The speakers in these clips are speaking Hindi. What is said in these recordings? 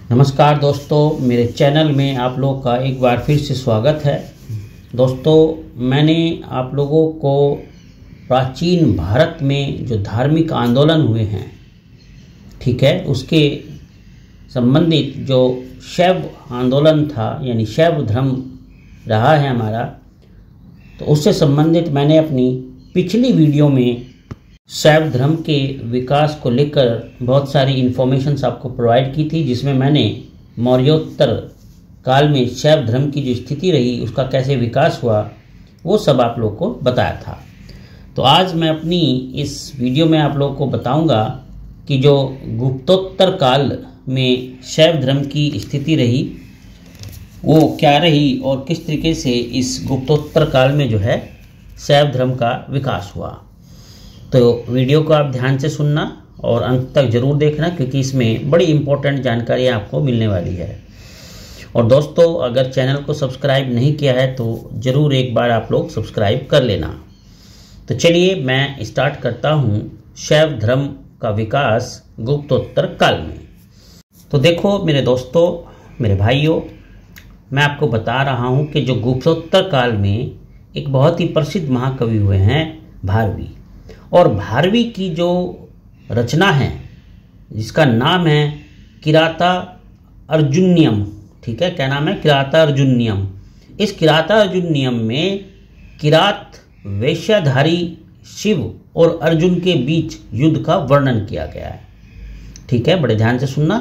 नमस्कार दोस्तों, मेरे चैनल में आप लोग का एक बार फिर से स्वागत है। दोस्तों, मैंने आप लोगों को प्राचीन भारत में जो धार्मिक आंदोलन हुए हैं, ठीक है, उसके संबंधित जो शैव आंदोलन था, यानी शैव धर्म रहा है हमारा, तो उससे संबंधित मैंने अपनी पिछली वीडियो में शैव धर्म के विकास को लेकर बहुत सारी इन्फॉर्मेशंस आपको प्रोवाइड की थी, जिसमें मैंने मौर्योत्तर काल में शैव धर्म की जो स्थिति रही, उसका कैसे विकास हुआ, वो सब आप लोग को बताया था। तो आज मैं अपनी इस वीडियो में आप लोग को बताऊंगा कि जो गुप्तोत्तर काल में शैव धर्म की स्थिति रही वो क्या रही और किस तरीके से इस गुप्तोत्तर काल में जो है शैव धर्म का विकास हुआ। तो वीडियो को आप ध्यान से सुनना और अंत तक जरूर देखना, क्योंकि इसमें बड़ी इंपॉर्टेंट जानकारी आपको मिलने वाली है। और दोस्तों, अगर चैनल को सब्सक्राइब नहीं किया है तो ज़रूर एक बार आप लोग सब्सक्राइब कर लेना। तो चलिए मैं स्टार्ट करता हूँ शैव धर्म का विकास गुप्तोत्तर काल में। तो देखो मेरे दोस्तों, मेरे भाइयों, मैं आपको बता रहा हूँ कि जो गुप्तोत्तर काल में एक बहुत ही प्रसिद्ध महाकवि हुए हैं भारवी, और भारवी की जो रचना है जिसका नाम है किराता अर्जुनियम, ठीक है, क्या नाम है? किराता अर्जुनियम। इस किराता अर्जुनियम में किरात वेशधारी शिव और अर्जुन के बीच युद्ध का वर्णन किया गया है, ठीक है, बड़े ध्यान से सुनना।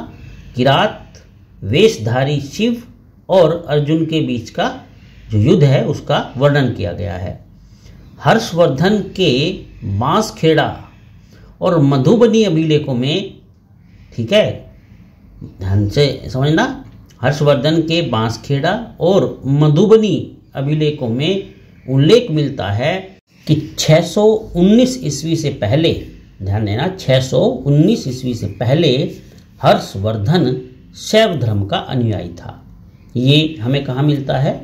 किरात वेशधारी शिव और अर्जुन के बीच का जो युद्ध है उसका वर्णन किया गया है। हर्षवर्धन के बांसखेड़ा और मधुबनी अभिलेखों में, ठीक है, ध्यान से समझना, हर्षवर्धन के बांसखेड़ा और मधुबनी अभिलेखों में उल्लेख मिलता है कि 619 ईस्वी से पहले, ध्यान देना, 619 ईस्वी से पहले हर्षवर्धन शैव धर्म का अनुयायी था। ये हमें कहाँ मिलता है?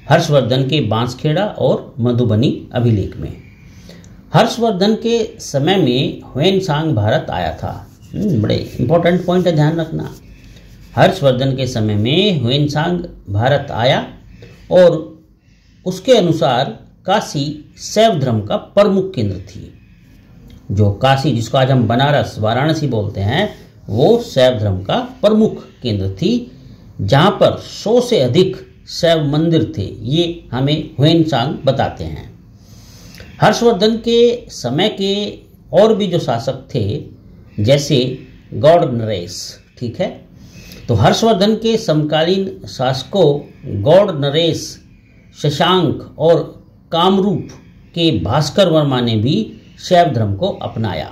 हर्षवर्धन के बांसखेड़ा और मधुबनी अभिलेख में। हर्षवर्धन के समय में ह्वेनसांग भारत आया था। बड़े इंपॉर्टेंट पॉइंट है, ध्यान रखना। हर्षवर्धन के समय में ह्वेनसांग भारत आया और उसके अनुसार काशी शैव धर्म का प्रमुख केंद्र थी। जो काशी, जिसको आज हम बनारस, वाराणसी बोलते हैं, वो शैव धर्म का प्रमुख केंद्र थी, जहाँ पर 100 से अधिक शैव मंदिर थे। ये हमें ह्वेनसांग बताते हैं। हर्षवर्धन के समय के और भी जो शासक थे, जैसे गौड़ नरेश, ठीक है, तो हर्षवर्धन के समकालीन शासकों गौड़ नरेश, शशांक और कामरूप के भास्कर वर्मा ने भी शैव धर्म को अपनाया।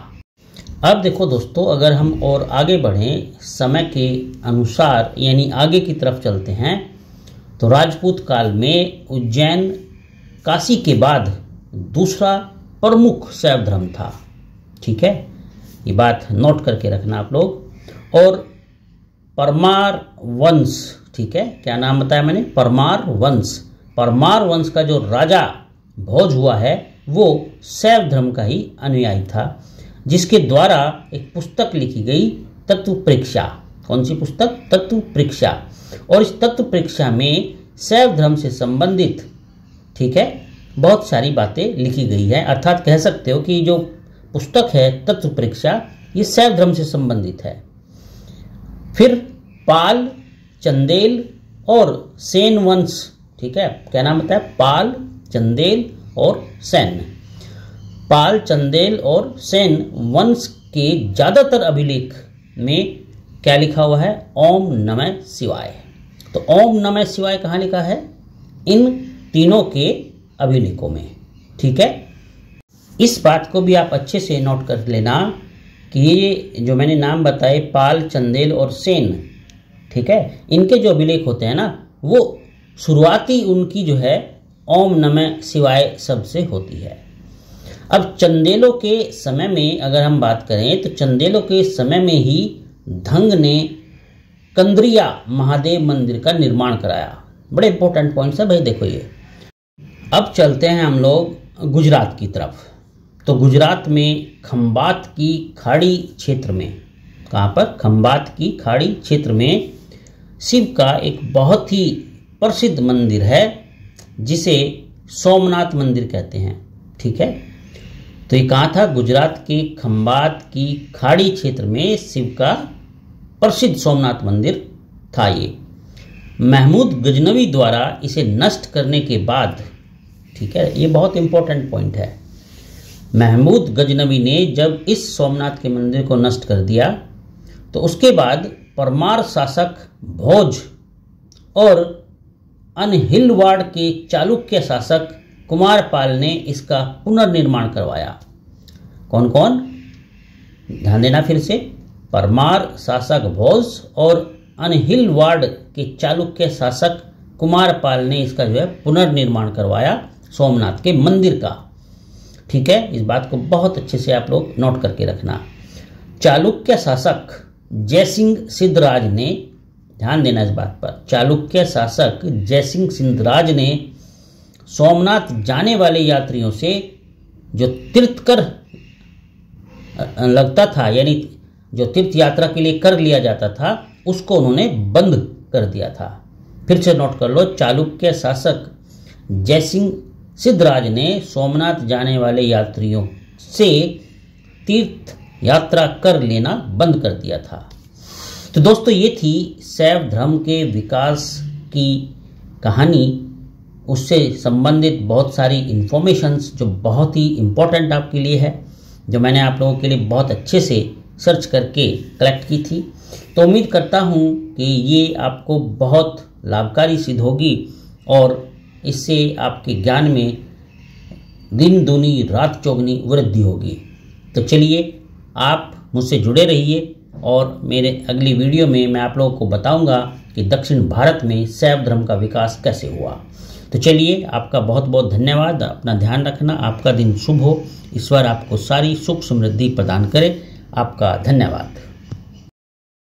अब देखो दोस्तों, अगर हम और आगे बढ़ें समय के अनुसार, यानी आगे की तरफ चलते हैं, तो राजपूत काल में उज्जैन काशी के बाद दूसरा प्रमुख शैव धर्म था, ठीक है, ये बात नोट करके रखना आप लोग। और परमार वंश, ठीक है, क्या नाम बताया मैंने? परमार वंश। परमार वंश का जो राजा भोज हुआ है वो शैव धर्म का ही अनुयायी था, जिसके द्वारा एक पुस्तक लिखी गई, तत्व परीक्षा। कौन सी पुस्तक? तत्व परीक्षा। और इस तत्व परीक्षा में शैव धर्म से संबंधित, ठीक है, बहुत सारी बातें लिखी गई है। अर्थात कह सकते हो कि जो पुस्तक है तत्व परीक्षा, ये शैव धर्म से संबंधित है। फिर पाल, चंदेल और सेन वंश, ठीक है, क्या नाम बताया? पाल, चंदेल और सेन। पाल, चंदेल और सेन वंश के ज्यादातर अभिलेख में क्या लिखा हुआ है? ओम नमः शिवाय। तो ओम नमः शिवाय कहाँ लिखा है? इन तीनों के अभिलेखों में, ठीक है। इस बात को भी आप अच्छे से नोट कर लेना कि ये जो मैंने नाम बताए, पाल, चंदेल और सेन, ठीक है, इनके जो अभिलेख होते हैं ना, वो शुरुआती उनकी जो है ओम नमः शिवाय शब्द से होती है। अब चंदेलों के समय में अगर हम बात करें, तो चंदेलों के समय में ही धंग ने कंद्रिया महादेव मंदिर का निर्माण कराया। बड़े इंपॉर्टेंट पॉइंट्स है भाई, देखो ये। अब चलते हैं हम लोग गुजरात की तरफ। तो गुजरात में खंबात की खाड़ी क्षेत्र में, कहाँ पर? खंबात की खाड़ी क्षेत्र में शिव का एक बहुत ही प्रसिद्ध मंदिर है जिसे सोमनाथ मंदिर कहते हैं। ठीक है, तो ये कहाँ था? गुजरात के खंबात की खाड़ी क्षेत्र में शिव का प्रसिद्ध सोमनाथ मंदिर था। ये महमूद गजनवी द्वारा इसे नष्ट करने के बाद, ठीक है, ये बहुत इंपॉर्टेंट पॉइंट है, महमूद गजनवी ने जब इस सोमनाथ के मंदिर को नष्ट कर दिया तो उसके बाद परमार शासक भोज और अनहिलवाड़ के चालुक्य शासक कुमारपाल ने इसका पुनर्निर्माण करवाया। कौन कौन? ध्यान देना फिर से, परमार शासक भोज और अनहिलवाड़ के चालुक्य शासक कुमारपाल ने इसका जो है पुनर्निर्माण करवाया सोमनाथ के मंदिर का। ठीक है, इस बात को बहुत अच्छे से आप लोग नोट करके रखना। चालुक्य शासक जयसिंह सिद्धराज ने, ध्यान देना इस बात पर, चालुक्य शासक जयसिंह सिद्धराज ने सोमनाथ जाने वाले यात्रियों से जो तीर्थ कर लगता था, यानी जो तीर्थ यात्रा के लिए कर लिया जाता था, उसको उन्होंने बंद कर दिया था। फिर से नोट कर लो, चालुक्य शासक जयसिंह सिद्धराज ने सोमनाथ जाने वाले यात्रियों से तीर्थ यात्रा कर लेना बंद कर दिया था। तो दोस्तों, ये थी शैव धर्म के विकास की कहानी, उससे संबंधित बहुत सारी इन्फॉर्मेशंस जो बहुत ही इम्पोर्टेंट आपके लिए है, जो मैंने आप लोगों के लिए बहुत अच्छे से सर्च करके कलेक्ट की थी। तो उम्मीद करता हूँ कि ये आपको बहुत लाभकारी सिद्ध होगी और इससे आपके ज्ञान में दिन दूनी रात चौगनी वृद्धि होगी। तो चलिए, आप मुझसे जुड़े रहिए और मेरे अगली वीडियो में मैं आप लोगों को बताऊंगा कि दक्षिण भारत में शैव धर्म का विकास कैसे हुआ। तो चलिए, आपका बहुत बहुत धन्यवाद। अपना ध्यान रखना। आपका दिन शुभ हो। ईश्वर आपको सारी सुख समृद्धि प्रदान करे। आपका धन्यवाद।